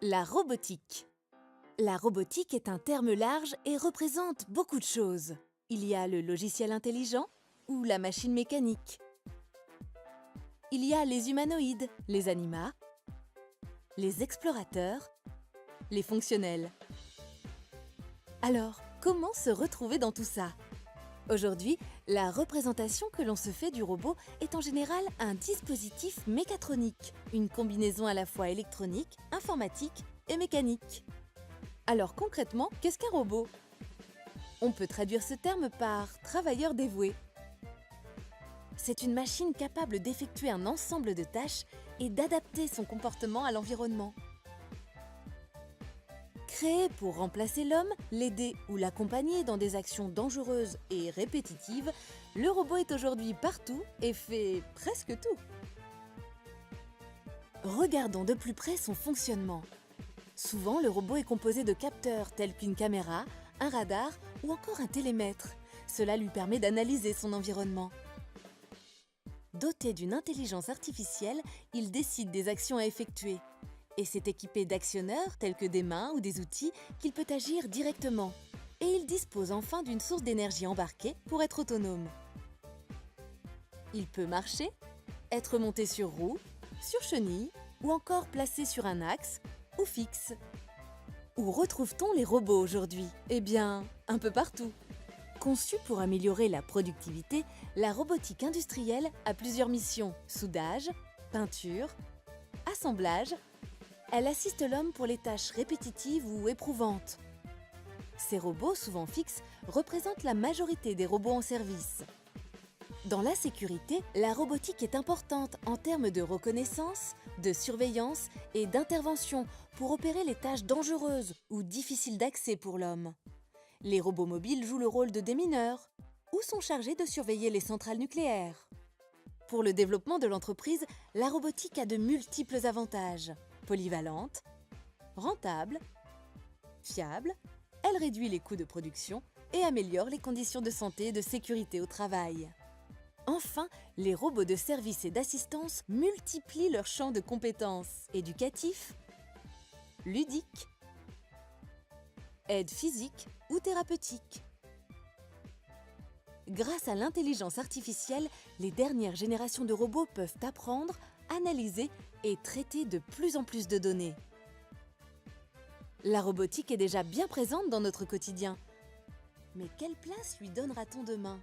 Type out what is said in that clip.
La robotique. La robotique est un terme large et représente beaucoup de choses. Il y a le logiciel intelligent ou la machine mécanique. Il y a les humanoïdes, les animats, les explorateurs, les fonctionnels. Alors, comment se retrouver dans tout ça? Aujourd'hui, la représentation que l'on se fait du robot est en général un dispositif mécatronique, une combinaison à la fois électronique, informatique et mécanique. Alors concrètement, qu'est-ce qu'un robot? On peut traduire ce terme par « travailleur dévoué ». C'est une machine capable d'effectuer un ensemble de tâches et d'adapter son comportement à l'environnement. Créé pour remplacer l'homme, l'aider ou l'accompagner dans des actions dangereuses et répétitives, le robot est aujourd'hui partout et fait presque tout. Regardons de plus près son fonctionnement. Souvent, le robot est composé de capteurs tels qu'une caméra, un radar ou encore un télémètre. Cela lui permet d'analyser son environnement. Doté d'une intelligence artificielle, il décide des actions à effectuer. Et c'est équipé d'actionneurs tels que des mains ou des outils qu'il peut agir directement. Et il dispose enfin d'une source d'énergie embarquée pour être autonome. Il peut marcher, être monté sur roue, sur chenille ou encore placé sur un axe ou fixe. Où retrouve-t-on les robots aujourd'hui? Eh bien, un peu partout. Conçue pour améliorer la productivité, la robotique industrielle a plusieurs missions: soudage, peinture, assemblage. Elle assiste l'homme pour les tâches répétitives ou éprouvantes. Ces robots, souvent fixes, représentent la majorité des robots en service. Dans la sécurité, la robotique est importante en termes de reconnaissance, de surveillance et d'intervention pour opérer les tâches dangereuses ou difficiles d'accès pour l'homme. Les robots mobiles jouent le rôle de démineurs ou sont chargés de surveiller les centrales nucléaires. Pour le développement de l'entreprise, la robotique a de multiples avantages. Polyvalente, rentable, fiable, elle réduit les coûts de production et améliore les conditions de santé et de sécurité au travail. Enfin, les robots de service et d'assistance multiplient leur champ de compétences: éducatif, ludique, aide physique ou thérapeutique. Grâce à l'intelligence artificielle, les dernières générations de robots peuvent apprendre, analyser et traiter de plus en plus de données. La robotique est déjà bien présente dans notre quotidien. Mais quelle place lui donnera-t-on demain?